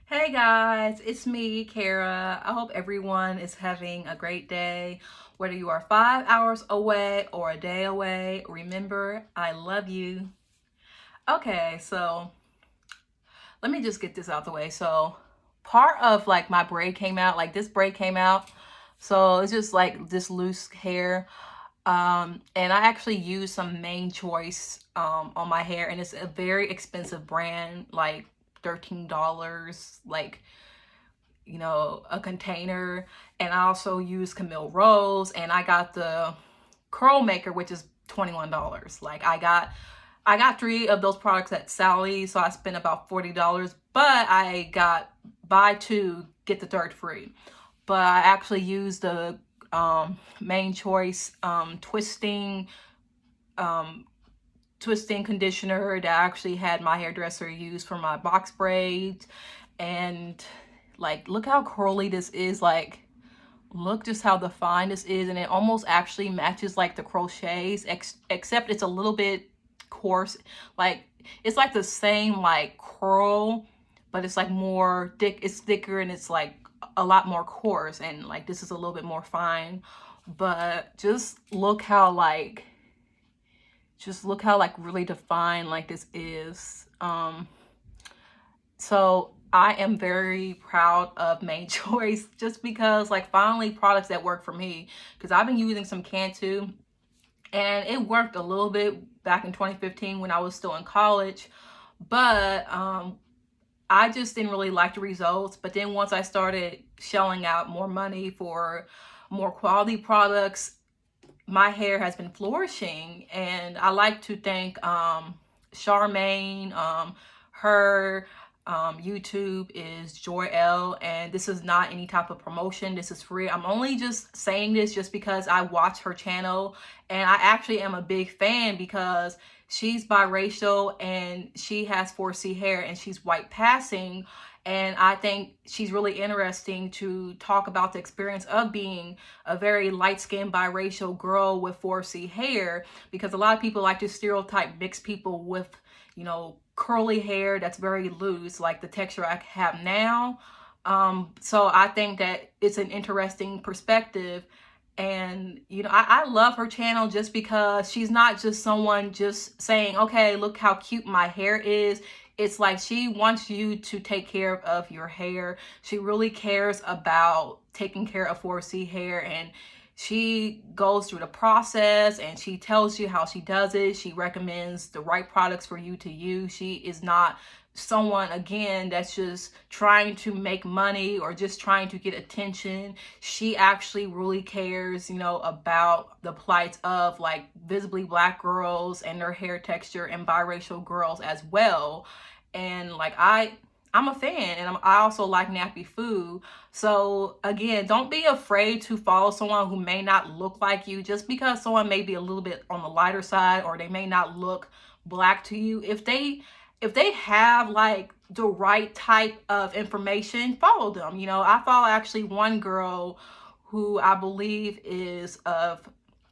Hey guys, it's me, Kara. I hope everyone is having a great day. Whether you are 5 hours away or a day away, remember, I love you. Okay, so let me just get this out the way. So, part of like my braid came out, like this braid came out. So, it's just like this loose hair. And I actually used some Main Choice on my hair, and it's a very expensive brand, like $13, like a container. And I also use Camille Rose, and I got the curl maker, which is $21. Like I got three of those products at Sally, so I spent about $40, but I got buy two get the third free. But I actually used the Main Choice um, twisting conditioner that I actually had my hairdresser use for my box braids. And like, look how curly this is. Like, look just how defined this is, and it almost actually matches like the crochets, except it's a little bit coarse. Like, it's like the same like curl, but it's like more thick. It's thicker and it's like a lot more coarse, and like this is a little bit more fine. But just look how like really defined like this is. So I am very proud of Made Choice, just because like finally products that work for me, because I've been using some Cantu and it worked a little bit back in 2015 when I was still in college, but I just didn't really like the results. But then once I started shelling out more money for more quality products, my hair has been flourishing. And I like to thank Charmaine, her YouTube is Jorel, and this is not any type of promotion. This is free. I'm only just saying this just because I watch her channel, and I actually am a big fan because she's biracial and she has 4C hair and she's white passing. And I think she's really interesting to talk about the experience of being a very light-skinned biracial girl with 4C hair, because a lot of people like to stereotype mixed people with, curly hair that's very loose, like the texture I have now. So I think that it's an interesting perspective. And I love her channel just because she's not just someone just saying, okay, look how cute my hair is. It's like she wants you to take care of your hair. She really cares about taking care of 4C hair, and she goes through the process and she tells you how she does it. She recommends the right products for you to use. She is not someone, again, that's just trying to make money or just trying to get attention. She actually really cares, about the plight of like visibly black girls and their hair texture, and biracial girls as well. And like I'm a fan, and I also like nappy food. So again, don't be afraid to follow someone who may not look like you, just because someone may be a little bit on the lighter side, or they may not look black to you. If they have like the right type of information, follow them. I follow actually one girl who I believe is of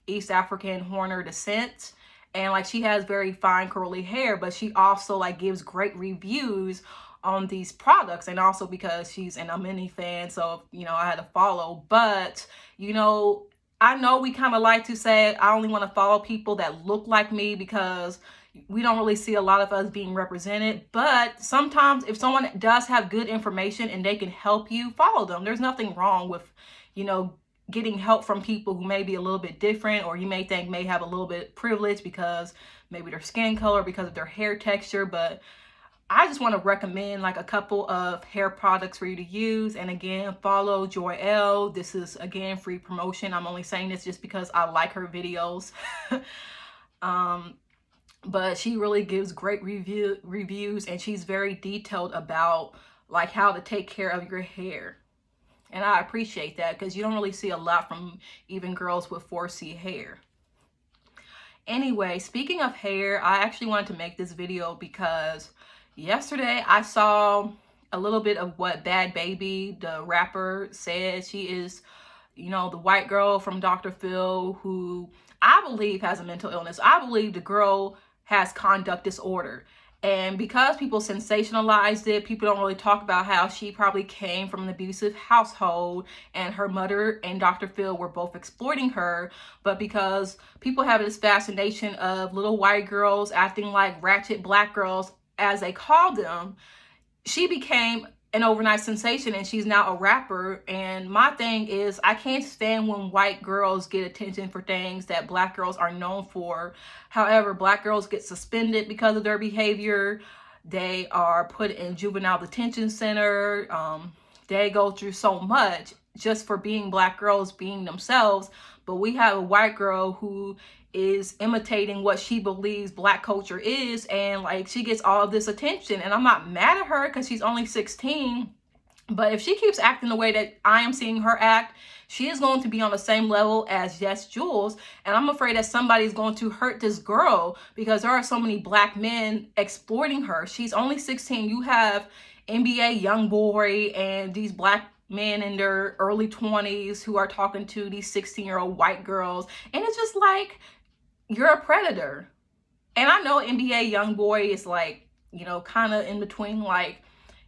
East African Horner descent, and like she has very fine curly hair, but she also like gives great reviews on these products. And also because she's an Amini fan, so I had to follow. But I know we kind of like to say I only want to follow people that look like me, because we don't really see a lot of us being represented. But sometimes if someone does have good information and they can help you, follow them. There's nothing wrong with getting help from people who may be a little bit different, or you may think may have a little bit privilege because maybe their skin color, because of their hair texture. But I just want to recommend like a couple of hair products for you to use. And again, follow Jorel. This is again free promotion. I'm only saying this just because I like her videos. But she really gives great reviews, and she's very detailed about like how to take care of your hair. And I appreciate that, because you don't really see a lot from even girls with 4C hair. Anyway, speaking of hair, I actually wanted to make this video because yesterday I saw a little bit of what Bad Baby, the rapper, said. She is, the white girl from Dr. Phil, who I believe has a mental illness. I believe the girl has conduct disorder. And because people sensationalized it, people don't really talk about how she probably came from an abusive household and her mother and Dr. Phil were both exploiting her. But because people have this fascination of little white girls acting like ratchet black girls, as they call them, she became an overnight sensation and she's now a rapper. And my thing is, I can't stand when white girls get attention for things that black girls are known for. However, black girls get suspended because of their behavior. They are put in juvenile detention center. They go through so much just for being black girls, being themselves. But we have a white girl who is imitating what she believes black culture is, and like she gets all of this attention. And I'm not mad at her because she's only 16, but if she keeps acting the way that I am seeing her act, she is going to be on the same level as Yes Jules. And I'm afraid that somebody's going to hurt this girl because there are so many black men exploiting her. She's only 16. You have NBA YoungBoy and these black men in their early 20s who are talking to these 16-year-old white girls. And it's just like, you're a predator. And I know NBA YoungBoy is like, you know, kind of in between, like,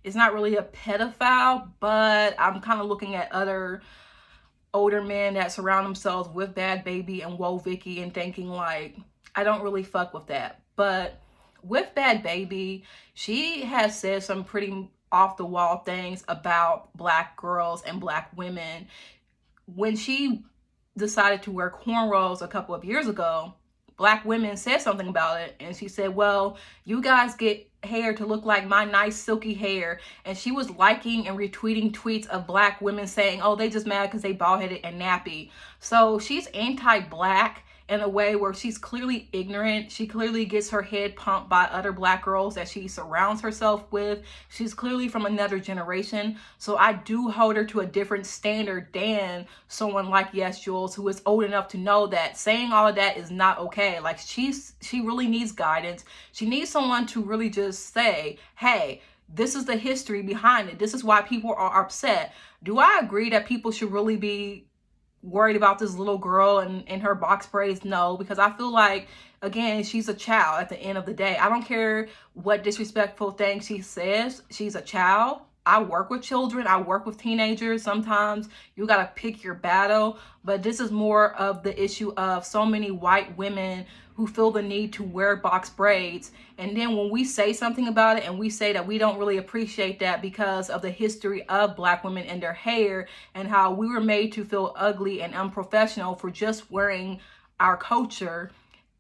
it's not really a pedophile, but I'm kind of looking at other older men that surround themselves with Bad Baby and Whoa Viki and thinking like, I don't really fuck with that. But with Bad Baby, she has said some pretty off the wall things about black girls and black women. When she decided to wear cornrows a couple of years ago, black women said something about it, and she said, well, you guys get hair to look like my nice silky hair. And she was liking and retweeting tweets of black women saying, oh, they just mad because they bald-headed and nappy. So she's anti-black in a way where she's clearly ignorant. She clearly gets her head pumped by other black girls that she surrounds herself with. She's clearly from another generation. So I do hold her to a different standard than someone like Yes Jules, who is old enough to know that saying all of that is not okay. Like she really needs guidance. She needs someone to really just say, hey, this is the history behind it. This is why people are upset. Do I agree that people should really be worried about this little girl and her box braids? No, because I feel like, again, she's a child at the end of the day. I don't care what disrespectful thing she says. She's a child. I work with children. I work with teenagers. Sometimes you got to pick your battle. But this is more of the issue of so many white women who feel the need to wear box braids. And then when we say something about it and we say that we don't really appreciate that because of the history of black women and their hair and how we were made to feel ugly and unprofessional for just wearing our culture.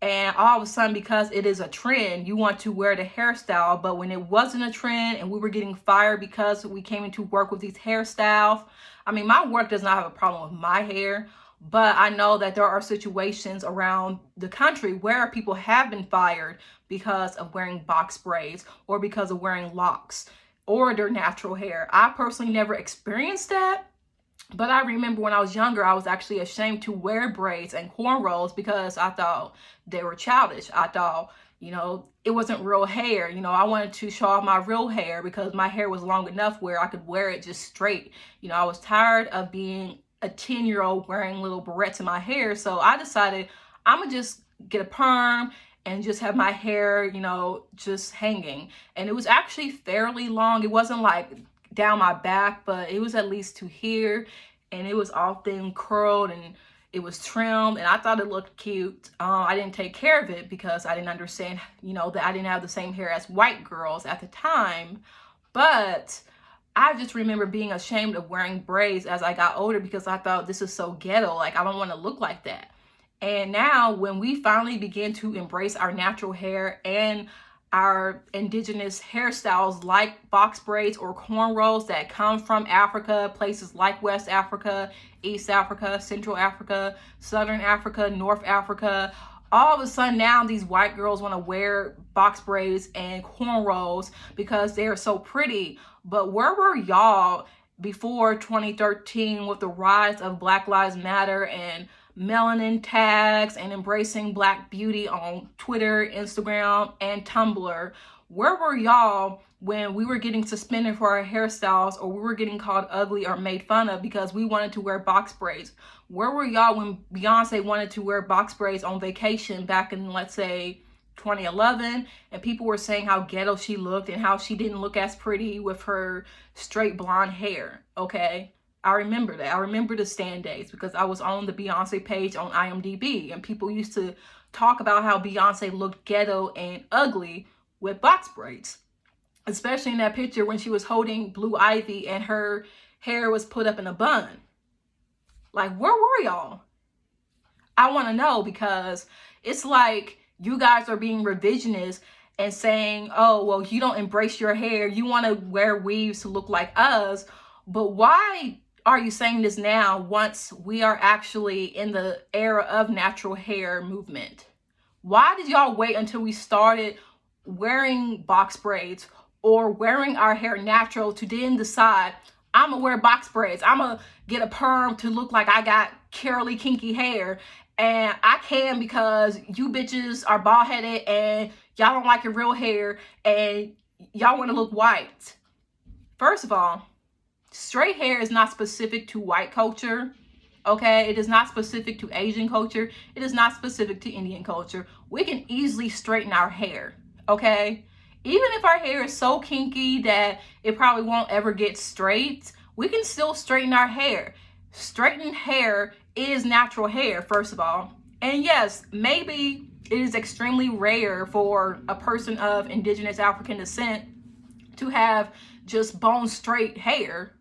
And all of a sudden, because it is a trend, you want to wear the hairstyle. But when it wasn't a trend and we were getting fired because we came into work with these hairstyles, I mean, my work does not have a problem with my hair, but I know that there are situations around the country where people have been fired because of wearing box braids or because of wearing locks or their natural hair. I personally never experienced that. But I remember when I was younger, I was actually ashamed to wear braids and cornrows because I thought they were childish. I thought, you know, it wasn't real hair. You know, I wanted to show off my real hair because my hair was long enough where I could wear it just straight. You know, I was tired of being a 10-year-old wearing little barrettes in my hair. So I decided I'm going to just get a perm and just have my hair, you know, just hanging. And it was actually fairly long. It wasn't like down my back, but it was at least to here, and it was all thin curled and it was trimmed, and I thought it looked cute. I didn't take care of it because I didn't understand, you know, that I didn't have the same hair as white girls at the time. But I just remember being ashamed of wearing braids as I got older because I thought, this is so ghetto, like I don't want to look like that. And now when we finally begin to embrace our natural hair and our indigenous hairstyles like box braids or cornrows that come from Africa, places like West Africa, East Africa, Central Africa, Southern Africa, North Africa, all of a sudden now these white girls want to wear box braids and cornrows because they're so pretty. But where were y'all before 2013 with the rise of Black Lives Matter and melanin tags and embracing black beauty on Twitter, Instagram, and Tumblr? Where were y'all when we were getting suspended for our hairstyles or we were getting called ugly or made fun of because we wanted to wear box braids? Where were y'all when Beyonce wanted to wear box braids on vacation back in, let's say, 2011, and people were saying how ghetto she looked and how she didn't look as pretty with her straight blonde hair, okay? I remember that. I remember the stand days because I was on the Beyonce page on IMDb, and people used to talk about how Beyonce looked ghetto and ugly with box braids, especially in that picture when she was holding Blue Ivy and her hair was put up in a bun. Like, where were y'all? I want to know, because it's like you guys are being revisionist and saying, oh, well, you don't embrace your hair. You want to wear weaves to look like us. But why are you saying this now once we are actually in the era of natural hair movement? Why did y'all wait until we started wearing box braids or wearing our hair natural to then decide, I'm going to wear box braids. I'm going to get a perm to look like I got curly, kinky hair. And I can because you bitches are bald headed and y'all don't like your real hair and y'all want to look white. First of all, straight hair is not specific to white culture. Okay, it is not specific to Asian culture. It is not specific to Indian culture. We can easily straighten our hair. Okay, even if our hair is so kinky that it probably won't ever get straight, we can still straighten our hair. Straightened hair is natural hair, first of all. And yes, maybe it is extremely rare for a person of indigenous African descent to have just bone straight hair.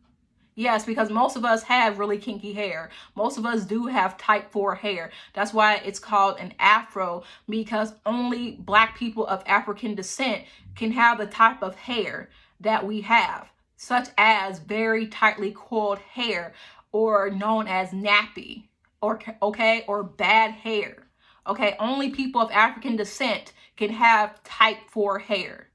Yes, because most of us have really kinky hair. Most of us do have type 4 hair. That's why it's called an afro, because only Black people of African descent can have the type of hair that we have, such as very tightly coiled hair, or known as nappy, or bad hair. Okay, only people of African descent can have type 4 hair.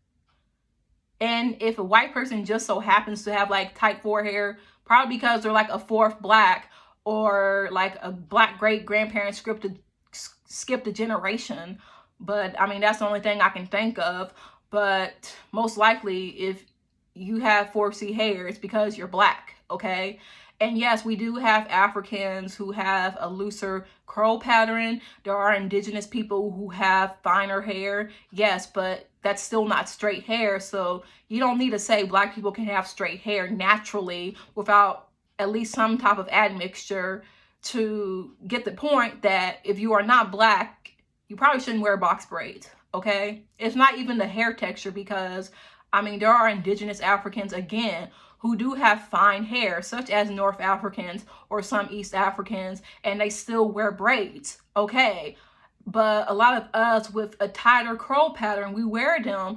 And if a white person just so happens to have like type 4 hair, probably because they're like a fourth Black, or like a Black great grandparent skipped a generation. But I mean, that's the only thing I can think of. But most likely, if you have 4C hair, it's because you're Black, okay? And yes, we do have Africans who have a looser curl pattern. There are indigenous people who have finer hair. Yes, but that's still not straight hair. So you don't need to say Black people can have straight hair naturally without at least some type of admixture to get the point that if you are not Black, you probably shouldn't wear box braids, okay? It's not even the hair texture, because, I mean, there are indigenous Africans, again, who do have fine hair, such as North Africans or some East Africans, and they still wear braids, okay? But a lot of us with a tighter curl pattern, we wear them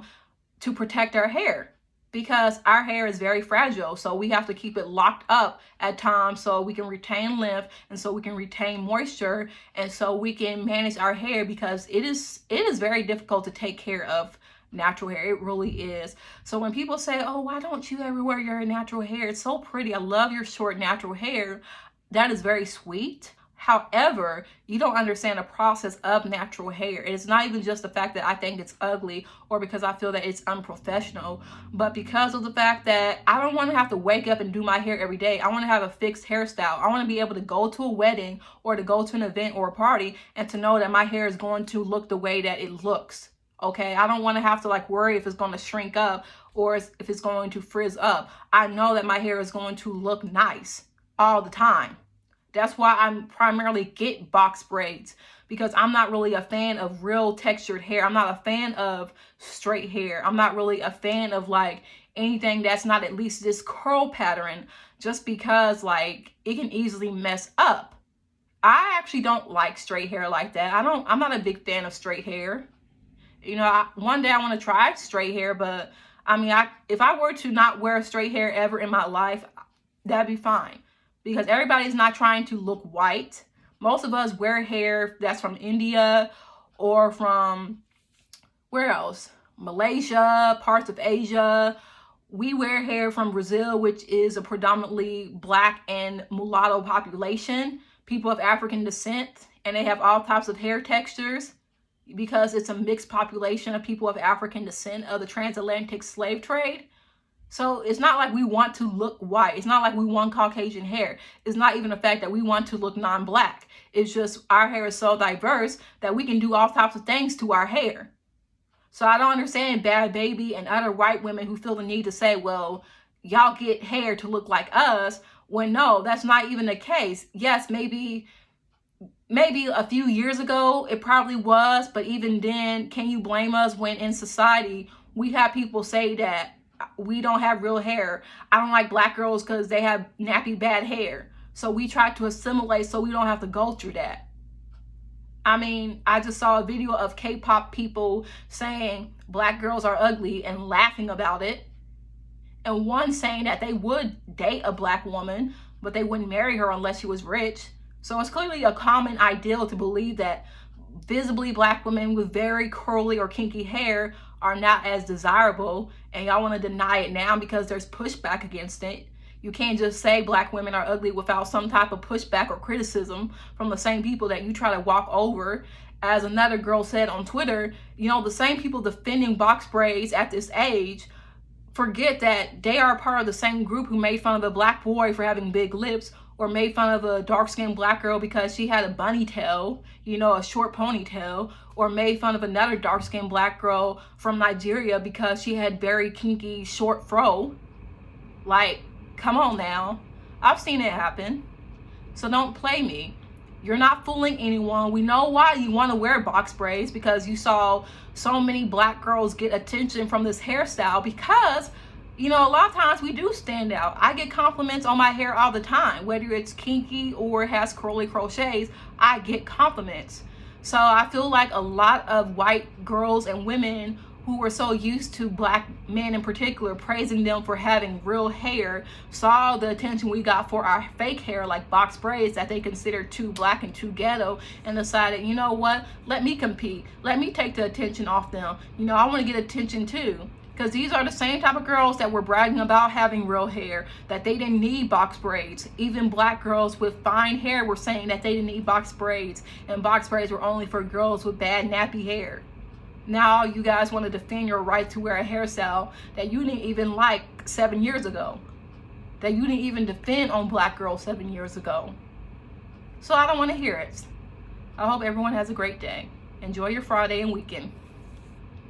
to protect our hair, because our hair is very fragile. So we have to keep it locked up at times so we can retain length, and so we can retain moisture, and so we can manage our hair, because it is very difficult to take care of natural hair. It really is. So when people say, oh, why don't you ever wear your natural hair? It's so pretty. I love your short natural hair. That is very sweet. However, you don't understand the process of natural hair. It's not even just the fact that I think it's ugly or because I feel that it's unprofessional, but because of the fact that I don't want to have to wake up and do my hair every day. I want to have a fixed hairstyle. I want to be able to go to a wedding or to go to an event or a party and to know that my hair is going to look the way that it looks. Okay, I don't want to have to like worry if it's going to shrink up or if it's going to frizz up. I know that my hair is going to look nice all the time. That's why I primarily get box braids, because I'm not really a fan of real textured hair. I'm not a fan of straight hair. I'm not really a fan of like anything that's not at least this curl pattern, just because like it can easily mess up. I actually don't like straight hair like that. I'm not a big fan of straight hair. You know, one day I want to try straight hair, but I mean, if I were to not wear straight hair ever in my life, that'd be fine, because everybody's not trying to look white. Most of us wear hair that's from India or from, where else? Malaysia, parts of Asia. We wear hair from Brazil, which is a predominantly Black and mulatto population, people of African descent, and they have all types of hair textures, because it's a mixed population of people of African descent of the transatlantic slave trade. So it's not like we want to look white. It's not like we want Caucasian hair. It's not even the fact that we want to look non-Black. It's just our hair is so diverse that we can do all types of things to our hair. So I don't understand Bad Baby and other white women who feel the need to say, well, y'all get hair to look like us, when no, that's not even the case. Yes, maybe a few years ago it probably was, but even then, can you blame us when in society we have people say that we don't have real hair? I don't like black girls because they have nappy bad hair. So we try to assimilate so we don't have to go through that. I mean, I just saw a video of K-pop people saying black girls are ugly and laughing about it. And one saying that they would date a black woman, but they wouldn't marry her unless she was rich. So it's clearly a common ideal to believe that visibly black women with very curly or kinky hair are not as desirable, and y'all want to deny it now because there's pushback against it. You can't just say black women are ugly without some type of pushback or criticism from the same people that you try to walk over. As another girl said on Twitter, you know, the same people defending box braids at this age forget that they are part of the same group who made fun of a black boy for having big lips, or made fun of a dark-skinned black girl because she had a bunny tail, you know, a short ponytail, or made fun of another dark-skinned black girl from Nigeria because she had very kinky short fro. Like, come on now. I've seen it happen. So don't play me. You're not fooling anyone. We know why you want to wear box braids, because you saw so many black girls get attention from this hairstyle, because, you know, a lot of times we do stand out. I get compliments on my hair all the time, whether it's kinky or it has curly crochets, I get compliments. So I feel like a lot of white girls and women who were so used to black men in particular praising them for having real hair saw the attention we got for our fake hair, like box braids, that they considered too black and too ghetto, and decided, you know what, let me compete, let me take the attention off them. You know, I want to get attention too, because these are the same type of girls that were bragging about having real hair, that they didn't need box braids. Even black girls with fine hair were saying that they didn't need box braids, and box braids were only for girls with bad nappy hair. Now you guys want to defend your right to wear a hairstyle that you didn't even like 7 years ago, that you didn't even defend on black girls 7 years ago. So I don't want to hear it. I hope everyone has a great day. Enjoy your Friday and weekend.